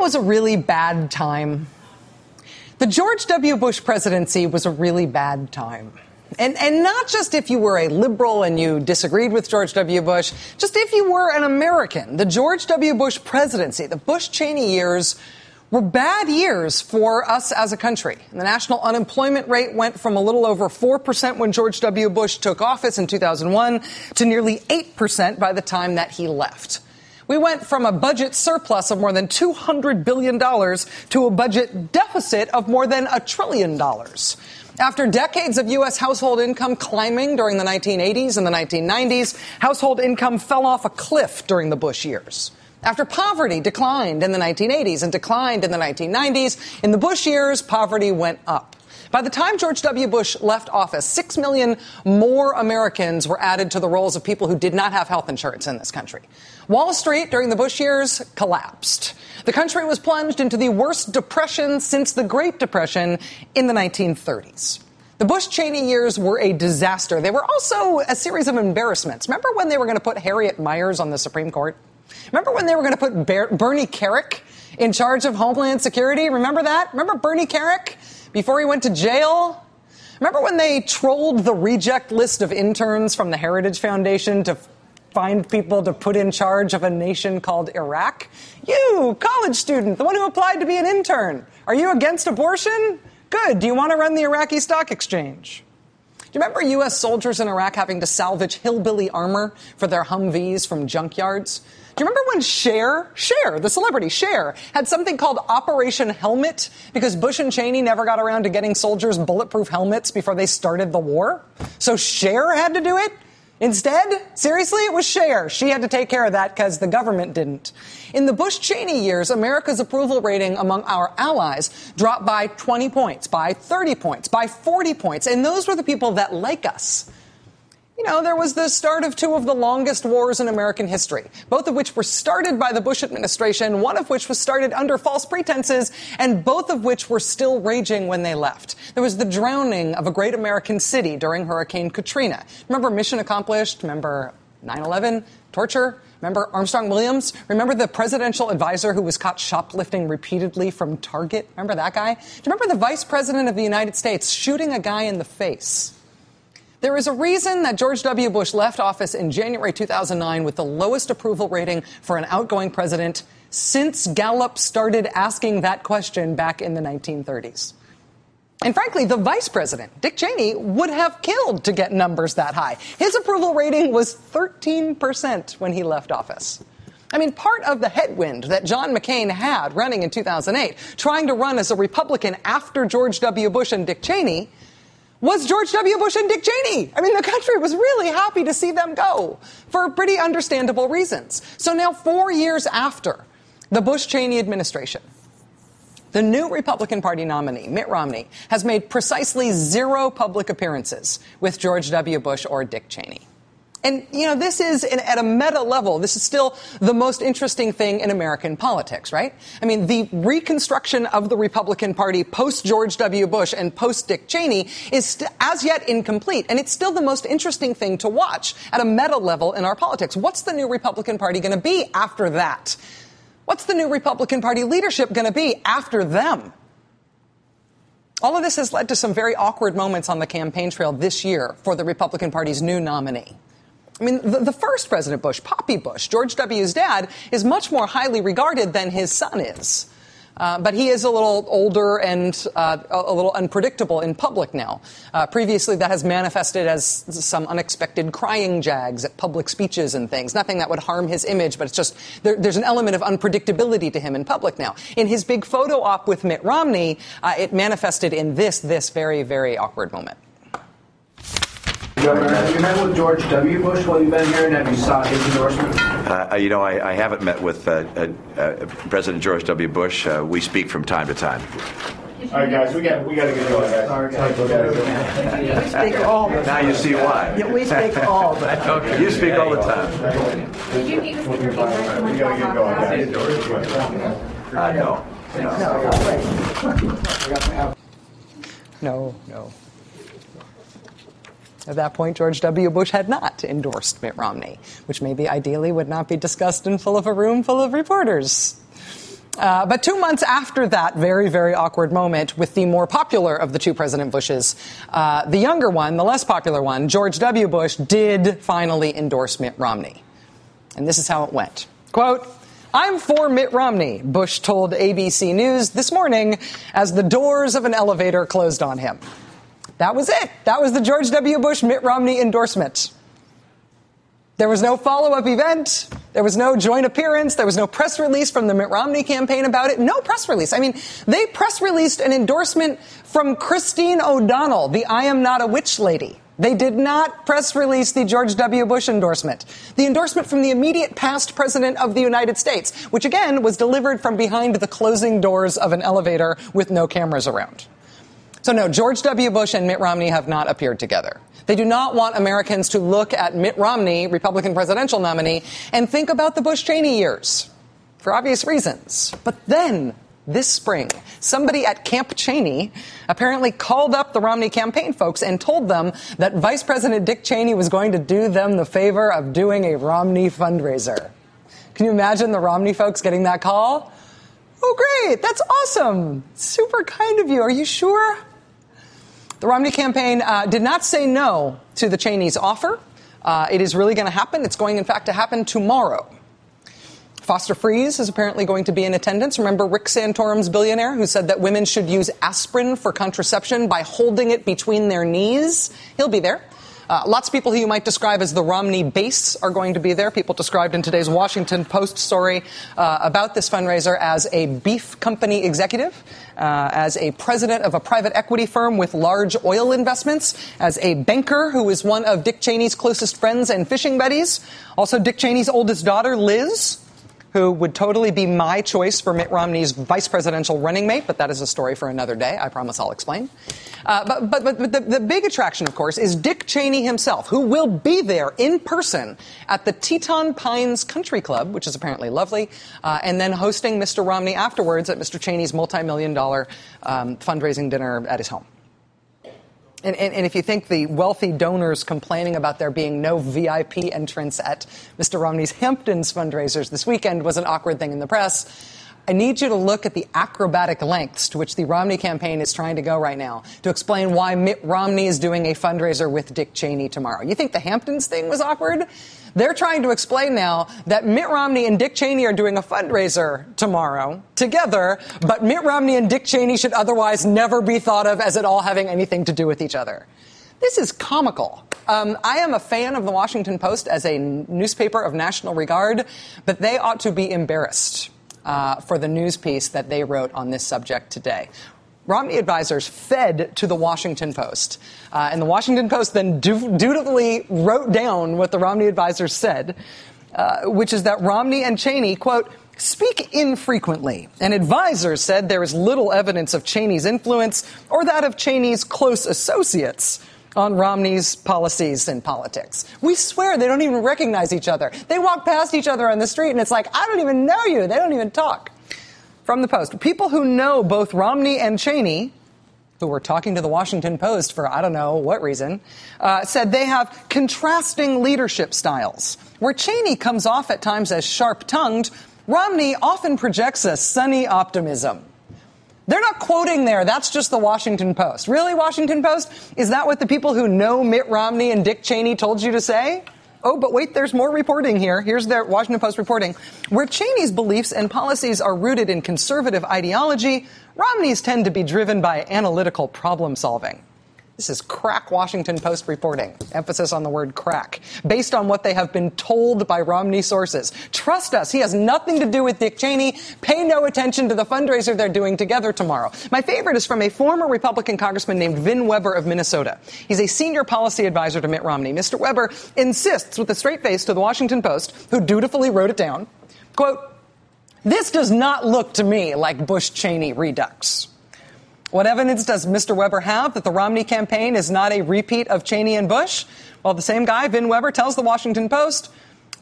was a really bad time? The George W. Bush presidency was a really bad time. And not just if you were a liberal and you disagreed with George W. Bush, just if you were an American. The George W. Bush presidency, the Bush-Cheney years, were bad years for us as a country. The national unemployment rate went from a little over 4% when George W. Bush took office in 2001 to nearly 8% by the time that he left. We went from a budget surplus of more than $200 billion to a budget deficit of more than $1 trillion. After decades of U.S. household income climbing during the 1980s and the 1990s, household income fell off a cliff during the Bush years. After poverty declined in the 1980s and declined in the 1990s, in the Bush years, poverty went up. By the time George W. Bush left office, 6 million more Americans were added to the rolls of people who did not have health insurance in this country. Wall Street during the Bush years collapsed. The country was plunged into the worst depression since the Great Depression in the 1930s. The Bush-Cheney years were a disaster. They were also a series of embarrassments. Remember when they were going to put Harriet Miers on the Supreme Court? Remember when they were going to put Bernie Kerik in charge of Homeland Security? Remember that? Remember Bernie Kerik before he went to jail? Remember when they trolled the reject list of interns from the Heritage Foundation to find people to put in charge of a nation called Iraq? You, college student, the one who applied to be an intern. Are you against abortion? Good. Do you want to run the Iraqi stock exchange? Do you remember U.S. soldiers in Iraq having to salvage hillbilly armor for their Humvees from junkyards? Do you remember when Cher, the celebrity Cher, had something called Operation Helmet because Bush and Cheney never got around to getting soldiers bulletproof helmets before they started the war? So Cher had to do it? Instead, seriously, it was Cher. She had to take care of that because the government didn't. In the Bush-Cheney years, America's approval rating among our allies dropped by 20 points, by 30 points, by 40 points. And those were the people that like us. You know, there was the start of two of the longest wars in American history, both of which were started by the Bush administration, one of which was started under false pretenses, and both of which were still raging when they left. There was the drowning of a great American city during Hurricane Katrina. Remember Mission Accomplished? Remember 9/11? Torture? Remember Armstrong Williams? Remember the presidential advisor who was caught shoplifting repeatedly from Target? Remember that guy? Do you remember the vice president of the United States shooting a guy in the face? There is a reason that George W. Bush left office in January 2009 with the lowest approval rating for an outgoing president since Gallup started asking that question back in the 1930s. And frankly, the vice president, Dick Cheney, would have killed to get numbers that high. His approval rating was 13% when he left office. I mean, part of the headwind that John McCain had running in 2008, trying to run as a Republican after George W. Bush and Dick Cheney, was George W. Bush and Dick Cheney. I mean, the country was really happy to see them go for pretty understandable reasons. So now, 4 years after the Bush-Cheney administration, the new Republican Party nominee, Mitt Romney, has made precisely 0 public appearances with George W. Bush or Dick Cheney. And, you know, this is, at a meta level, this is still the most interesting thing in American politics, right? I mean, the reconstruction of the Republican Party post-George W. Bush and post-Dick Cheney is as yet incomplete. And it's still the most interesting thing to watch at a meta level in our politics. What's the new Republican Party going to be after that? What's the new Republican Party leadership going to be after them? All of this has led to some very awkward moments on the campaign trail this year for the Republican Party's new nominee. I mean, the first President Bush, Poppy Bush, George W.'s dad, is much more highly regarded than his son is. But he is a little older and a little unpredictable in public now. Previously, that has manifested as some unexpected crying jags at public speeches and things. Nothing that would harm his image, but it's just there's an element of unpredictability to him in public now. In his big photo op with Mitt Romney, it manifested in this very, very awkward moment. Governor, have you met with George W. Bush while you've been here, and have you sought his endorsement? I haven't met with President George W. Bush. We speak from time to time. All right, guys, we got to get going, guys. Sorry, guys. We speak all the time. Now you see why. Yeah, we speak all the time. Okay. You speak all the time. Did you meet with Speaker Beaver? We got to get going, guys. No. At that point, George W. Bush had not endorsed Mitt Romney, which maybe ideally would not be discussed in full of a room full of reporters. But 2 months after that very, very awkward moment with the more popular of the two President Bushes, the younger one, the less popular one, George W. Bush, did finally endorse Mitt Romney. And this is how it went. Quote, "I'm for Mitt Romney," Bush told ABC News this morning as the doors of an elevator closed on him. That was it. That was the George W. Bush Mitt Romney endorsement. There was no follow-up event. There was no joint appearance. There was no press release from the Mitt Romney campaign about it. No press release. I mean, they press released an endorsement from Christine O'Donnell, the I am not a witch lady. They did not press release the George W. Bush endorsement. The endorsement from the immediate past president of the United States, which again was delivered from behind the closing doors of an elevator with no cameras around. So no, George W. Bush and Mitt Romney have not appeared together. They do not want Americans to look at Mitt Romney, Republican presidential nominee, and think about the Bush-Cheney years, for obvious reasons. But then, this spring, somebody at Camp Cheney apparently called up the Romney campaign folks and told them that Vice President Dick Cheney was going to do them the favor of doing a Romney fundraiser. Can you imagine the Romney folks getting that call? Oh, great. That's awesome. Super kind of you. Are you sure? The Romney campaign did not say no to the Cheneys' offer. It is really going to happen. It's going, in fact, to happen tomorrow. Foster Freeze is apparently going to be in attendance. Remember Rick Santorum's billionaire who said that women should use aspirin for contraception by holding it between their knees? He'll be there. Lots of people who you might describe as the Romney base are going to be there. People described in today's Washington Post story about this fundraiser as a beef company executive, as a president of a private equity firm with large oil investments, as a banker who is one of Dick Cheney's closest friends and fishing buddies, also Dick Cheney's oldest daughter, Liz, who would totally be my choice for Mitt Romney's vice presidential running mate, but that is a story for another day. I promise I'll explain. But the big attraction, of course, is Dick Cheney himself, who will be there in person at the Teton Pines Country Club, which is apparently lovely, and then hosting Mr. Romney afterwards at Mr. Cheney's multi-million-dollar fundraising dinner at his home. And if you think the wealthy donors complaining about there being no VIP entrance at Mr. Romney's Hamptons fundraisers this weekend was an awkward thing in the press, I need you to look at the acrobatic lengths to which the Romney campaign is trying to go right now to explain why Mitt Romney is doing a fundraiser with Dick Cheney tomorrow. You think the Hamptons thing was awkward? They're trying to explain now that Mitt Romney and Dick Cheney are doing a fundraiser tomorrow together, but Mitt Romney and Dick Cheney should otherwise never be thought of as at all having anything to do with each other. This is comical. I am a fan of the Washington Post as a newspaper of national regard, but they ought to be embarrassed for the news piece that they wrote on this subject today. Romney advisors fed to the Washington Post. And the Washington Post then dutifully wrote down what the Romney advisors said, which is that Romney and Cheney, quote, speak infrequently. And advisors said there is little evidence of Cheney's influence or that of Cheney's close associates on Romney's policies and politics. We swear they don't even recognize each other. They walk past each other on the street and it's like, I don't even know you. They don't even talk. From the Post, people who know both Romney and Cheney, who were talking to the Washington Post for I don't know what reason, said they have contrasting leadership styles. Where Cheney comes off at times as sharp-tongued, Romney often projects a sunny optimism. They're not quoting there. That's just the Washington Post. Really, Washington Post? Is that what the people who know Mitt Romney and Dick Cheney told you to say? Oh, but wait, there's more reporting here. Here's their Washington Post reporting. Where Cheney's beliefs and policies are rooted in conservative ideology, Romney's tend to be driven by analytical problem solving. This is crack Washington Post reporting. Emphasis on the word crack. Based on what they have been told by Romney sources. Trust us, he has nothing to do with Dick Cheney. Pay no attention to the fundraiser they're doing together tomorrow. My favorite is from a former Republican congressman named Vin Weber of Minnesota. He's a senior policy advisor to Mitt Romney. Mr. Weber insists with a straight face to the Washington Post, who dutifully wrote it down, quote, this does not look to me like Bush-Cheney redux. What evidence does Mr. Weber have that the Romney campaign is not a repeat of Cheney and Bush? Well, the same guy, Vin Weber, tells the Washington Post,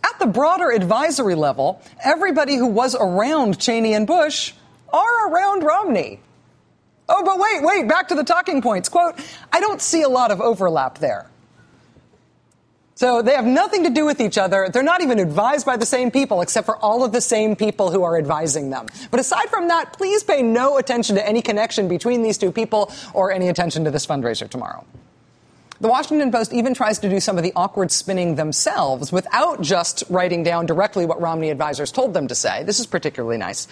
at the broader advisory level, everybody who was around Cheney and Bush are around Romney. Oh, but wait, back to the talking points. Quote, I don't see a lot of overlap there. So they have nothing to do with each other. They're not even advised by the same people, except for all of the same people who are advising them. But aside from that, please pay no attention to any connection between these two people or any attention to this fundraiser tomorrow. The Washington Post even tries to do some of the awkward spinning themselves without just writing down directly what Romney advisors told them to say. This is particularly nice.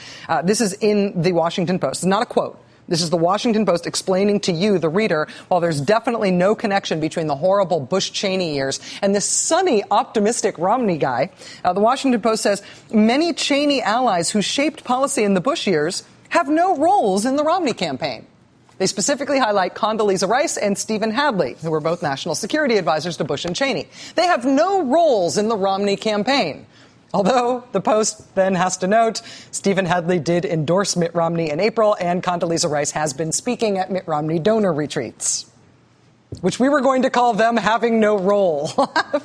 This is in the Washington Post. It's not a quote. This is the Washington Post explaining to you, the reader, while there's definitely no connection between the horrible Bush-Cheney years and this sunny, optimistic Romney guy. The Washington Post says many Cheney allies who shaped policy in the Bush years have no roles in the Romney campaign. They specifically highlight Condoleezza Rice and Stephen Hadley, who were both national security advisors to Bush and Cheney. They have no roles in the Romney campaign. Although the Post then has to note Stephen Hadley did endorse Mitt Romney in April, and Condoleezza Rice has been speaking at Mitt Romney donor retreats, which we were going to call them having no role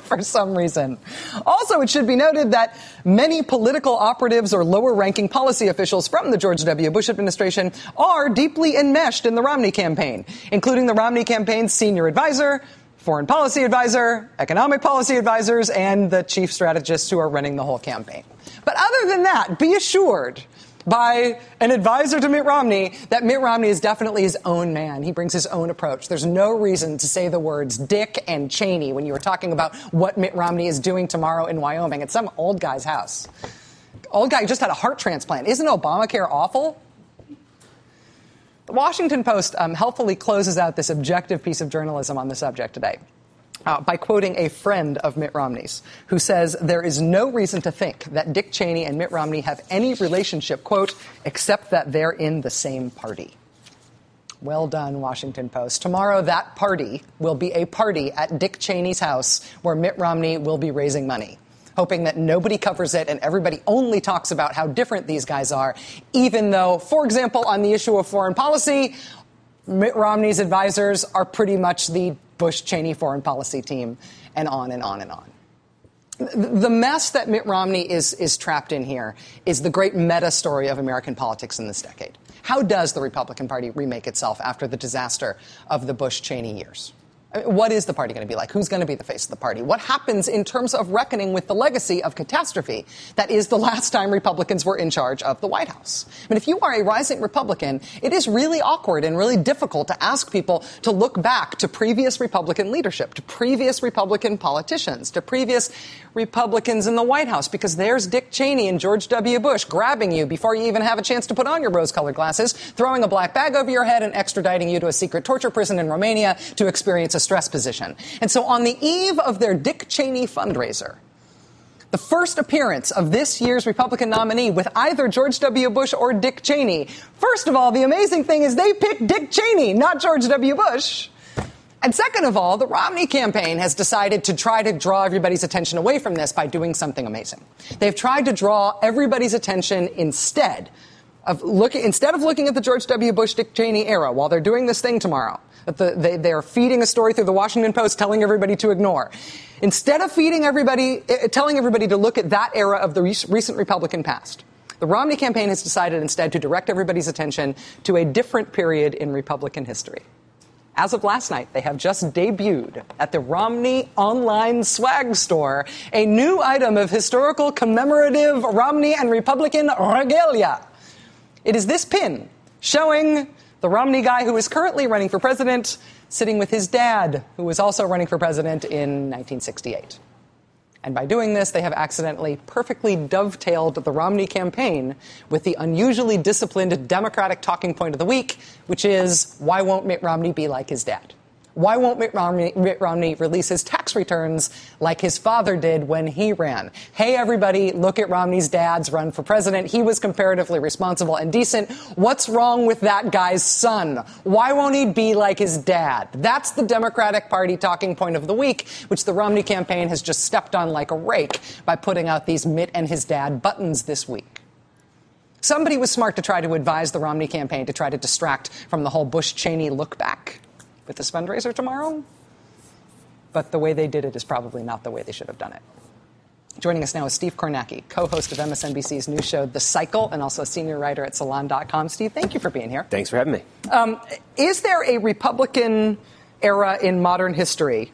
for some reason. Also, it should be noted that many political operatives or lower-ranking policy officials from the George W. Bush administration are deeply enmeshed in the Romney campaign, including the Romney campaign's senior advisor, foreign policy advisor, economic policy advisors, and the chief strategists who are running the whole campaign. But other than that, be assured by an advisor to Mitt Romney that Mitt Romney is definitely his own man. He brings his own approach. There's no reason to say the words Dick and Cheney when you were talking about what Mitt Romney is doing tomorrow in Wyoming at some old guy's house. Old guy just had a heart transplant. Isn't Obamacare awful? The Washington Post helpfully closes out this objective piece of journalism on the subject today by quoting a friend of Mitt Romney's who says there is no reason to think that Dick Cheney and Mitt Romney have any relationship, quote, except that they're in the same party. Well done, Washington Post. Tomorrow, that party will be a party at Dick Cheney's house where Mitt Romney will be raising money, hoping that nobody covers it and everybody only talks about how different these guys are, even though, for example, on the issue of foreign policy, Mitt Romney's advisors are pretty much the Bush-Cheney foreign policy team, and on and on and on. The mess that Mitt Romney is trapped in here is the great meta story of American politics in this decade. How does the Republican Party remake itself after the disaster of the Bush-Cheney years? What is the party going to be like? Who's going to be the face of the party? What happens in terms of reckoning with the legacy of catastrophe that is the last time Republicans were in charge of the White House? I mean, if you are a rising Republican, it is really awkward and really difficult to ask people to look back to previous Republican leadership, to previous Republican politicians, to previous Republicans in the White House, because there's Dick Cheney and George W. Bush grabbing you before you even have a chance to put on your rose-colored glasses, throwing a black bag over your head and extraditing you to a secret torture prison in Romania to experience a stress position. And so on the eve of their Dick Cheney fundraiser, the first appearance of this year's Republican nominee with either George W. Bush or Dick Cheney, first of all, the amazing thing is they picked Dick Cheney, not George W. Bush. And second of all, the Romney campaign has decided to try to draw everybody's attention away from this by doing something amazing. They've tried to draw everybody's attention instead of looking at the George W. Bush, Dick Cheney era while they're doing this thing tomorrow. They are feeding a story through the Washington Post telling everybody to ignore. Instead of telling everybody to look at that era of the recent Republican past, the Romney campaign has decided instead to direct everybody's attention to a different period in Republican history. As of last night, they have just debuted at the Romney online swag store a new item of historical commemorative Romney and Republican regalia. It is this pin showing the Romney guy who is currently running for president sitting with his dad, who was also running for president in 1968. And by doing this, they have accidentally perfectly dovetailed the Romney campaign with the unusually disciplined Democratic talking point of the week, which is, why won't Mitt Romney be like his dad? Why won't Mitt Romney release his tax returns like his father did when he ran? Hey, everybody, look at Romney's dad's run for president. He was comparatively responsible and decent. What's wrong with that guy's son? Why won't he be like his dad? That's the Democratic Party talking point of the week, which the Romney campaign has just stepped on like a rake by putting out these Mitt and his dad buttons this week. Somebody was smart to try to advise the Romney campaign to try to distract from the whole Bush-Cheney look back with this fundraiser tomorrow, but the way they did it is probably not the way they should have done it. Joining us now is Steve Kornacki, co-host of MSNBC's news show The Cycle and also a senior writer at Salon.com. Steve, thank you for being here. Thanks for having me. Is there a Republican era in modern history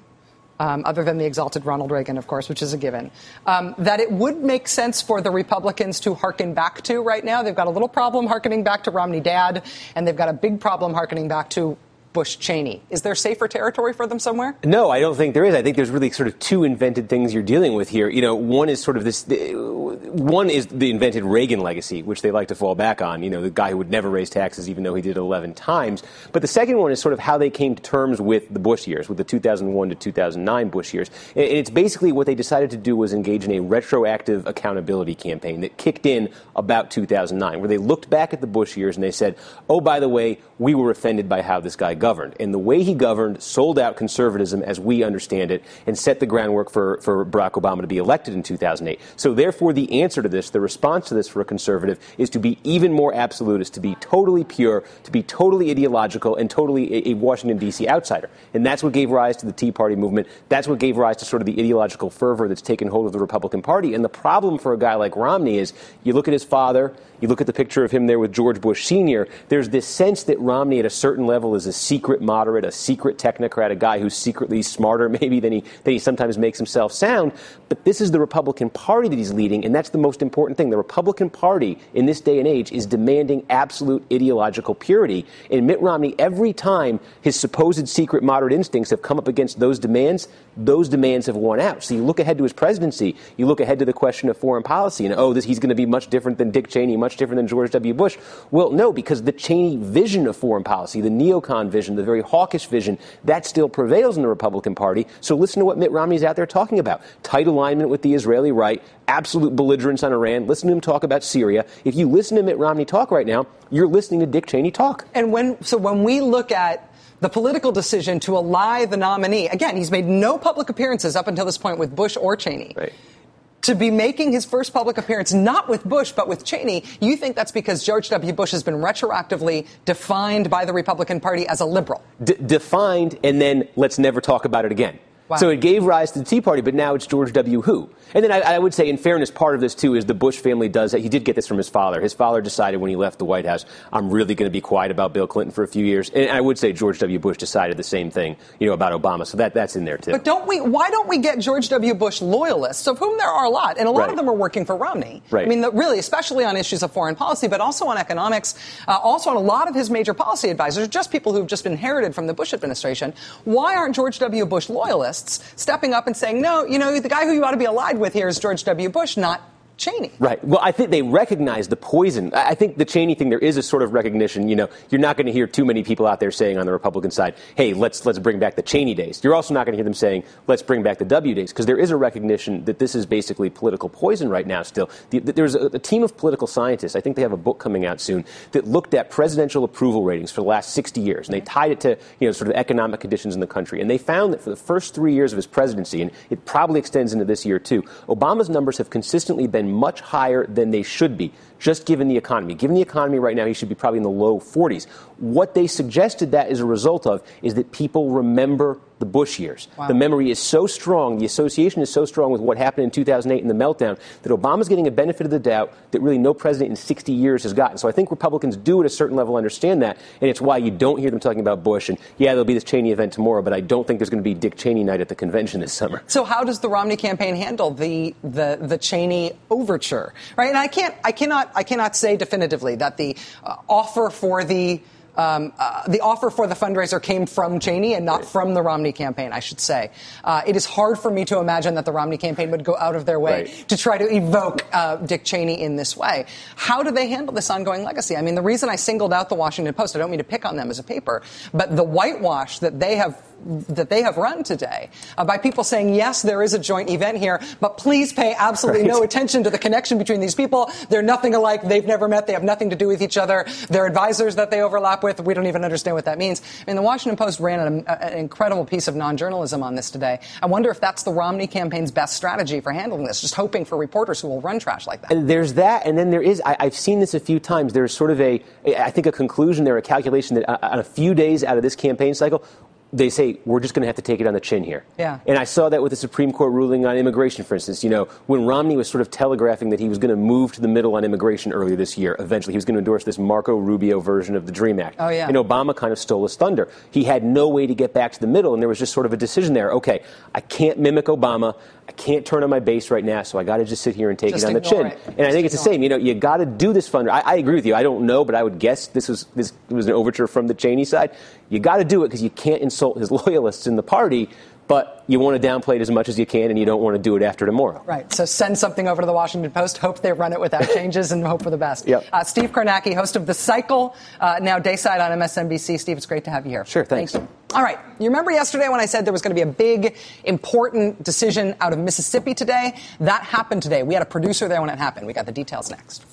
other than the exalted Ronald Reagan, of course, which is a given, that it would make sense for the Republicans to hearken back to right now. They've got a little problem hearkening back to Romney Dad, and they've got a big problem hearkening back to Bush Cheney. Is there safer territory for them somewhere? No, I don't think there is. I think there's really sort of two invented things you're dealing with here. You know, one is sort of this, one is the invented Reagan legacy, which they like to fall back on, you know, the guy who would never raise taxes even though he did it 11 times. But the second one is sort of how they came to terms with the Bush years, with the 2001 to 2009 Bush years. And it's basically what they decided to do was engage in a retroactive accountability campaign that kicked in about 2009, where they looked back at the Bush years and they said, oh, by the way, we were offended by how this guy governed. And the way he governed sold out conservatism as we understand it and set the groundwork for Barack Obama to be elected in 2008. So therefore, the answer to this, the response to this for a conservative, is to be even more absolutist, to be totally pure, to be totally ideological, and totally a Washington, D.C. outsider. And that's what gave rise to the Tea Party movement. That's what gave rise to sort of the ideological fervor that's taken hold of the Republican Party. And the problem for a guy like Romney is you look at his father, you look at the picture of him there with George Bush Sr., there's this sense that Romney at a certain level is a secret moderate, a secret technocrat, a guy who's secretly smarter maybe than he sometimes makes himself sound. But this is the Republican Party that he's leading, and that's the most important thing. The Republican Party in this day and age is demanding absolute ideological purity. And Mitt Romney, every time his supposed secret moderate instincts have come up against those demands have won out. So you look ahead to his presidency, you look ahead to the question of foreign policy, and he's going to be much different than Dick Cheney, much different than George W. Bush. Well, no, because the Cheney vision of foreign policy, the neocon vision, the very hawkish vision, that still prevails in the Republican Party. So listen to what Mitt Romney's out there talking about. Tight alignment with the Israeli right, absolute belligerence on Iran. Listen to him talk about Syria. If you listen to Mitt Romney talk right now, you're listening to Dick Cheney talk. And when we look at the political decision to ally the nominee, again, he's made no public appearances up until this point with Bush or Cheney. Right. To be making his first public appearance not with Bush but with Cheney, you think that's because George W. Bush has been retroactively defined by the Republican Party as a liberal? Defined, and then let's never talk about it again. Wow. So it gave rise to the Tea Party, but now it's George W. Who. And then I would say, in fairness, part of this, too, is the Bush family does that. He did get this from his father. His father decided when he left the White House, I'm really going to be quiet about Bill Clinton for a few years. And I would say George W. Bush decided the same thing, about Obama. So that's in there, too. But why don't we get George W. Bush loyalists, of whom there are a lot, and a lot right. of them are working for Romney. Right. I mean, really, especially on issues of foreign policy, but also on economics, also on a lot of his major policy advisors, just people who've just inherited from the Bush administration. Why aren't George W. Bush loyalists stepping up and saying, no, the guy who you ought to be allied with here is George W. Bush, not Cheney? Right. Well, I think they recognize the poison. I think the Cheney thing, there is a sort of recognition, you're not going to hear too many people out there saying on the Republican side, hey, let's bring back the Cheney days. You're also not going to hear them saying, let's bring back the W days, because there is a recognition that this is basically political poison right now still. There's a team of political scientists, I think they have a book coming out soon, that looked at presidential approval ratings for the last 60 years, and they tied it to, sort of economic conditions in the country. And they found that for the first 3 years of his presidency, and it probably extends into this year too, Obama's numbers have consistently been much higher than they should be, just given the economy. Given the economy right now, he should be probably in the low 40s. What they suggested that is a result of is that people remember the Bush years. Wow. The memory is so strong, the association is so strong with what happened in 2008 and the meltdown, that Obama's getting a benefit of the doubt that really no president in 60 years has gotten. So I think Republicans do at a certain level understand that, and it's why you don't hear them talking about Bush. And yeah, there'll be this Cheney event tomorrow, but I don't think there's going to be Dick Cheney night at the convention this summer. So how does the Romney campaign handle the Cheney overture? Right, and I cannot say definitively that the offer for the fundraiser came from Cheney and not from the Romney campaign, I should say. It is hard for me to imagine that the Romney campaign would go out of their way to try to evoke Dick Cheney in this way. How do they handle this ongoing legacy? I mean, the reason I singled out the Washington Post, I don't mean to pick on them as a paper, but the whitewash that they have run today by people saying, yes, there is a joint event here, but please pay absolutely no attention to the connection between these people. They're nothing alike. They've never met. They have nothing to do with each other. They're advisors that they overlap with. We don't even understand what that means. I mean, the Washington Post ran an incredible piece of non-journalism on this today. I wonder if that's the Romney campaign's best strategy for handling this, just hoping for reporters who will run trash like that. And there's that, and then there is, I've seen this a few times, there's sort of a conclusion there, a calculation that on a few days out of this campaign cycle, they say, we're just going to have to take it on the chin here. Yeah. And I saw that with the Supreme Court ruling on immigration, for instance. When Romney was sort of telegraphing that he was going to move to the middle on immigration earlier this year, eventually he was going to endorse this Marco Rubio version of the DREAM Act. Oh, yeah. And Obama kind of stole his thunder. He had no way to get back to the middle, and there was just sort of a decision there. Okay, I can't mimic Obama. I can't turn on my base right now, so I got to just sit here and take it on the chin. And I think it's the same. You got to do this fundraiser. I agree with you. I don't know, but I would guess this was an overture from the Cheney side. You got to do it because you can't insult his loyalists in the party, but you want to downplay it as much as you can, and you don't want to do it after tomorrow. Right. So send something over to the Washington Post, hope they run it without changes, and hope for the best. Yep. Steve Kornacki, host of The Cycle, now Dayside on MSNBC. Steve, it's great to have you here. Sure, thanks. Thank you. All right. You remember yesterday when I said there was going to be a big, important decision out of Mississippi today? That happened today. We had a producer there when it happened. We got the details next.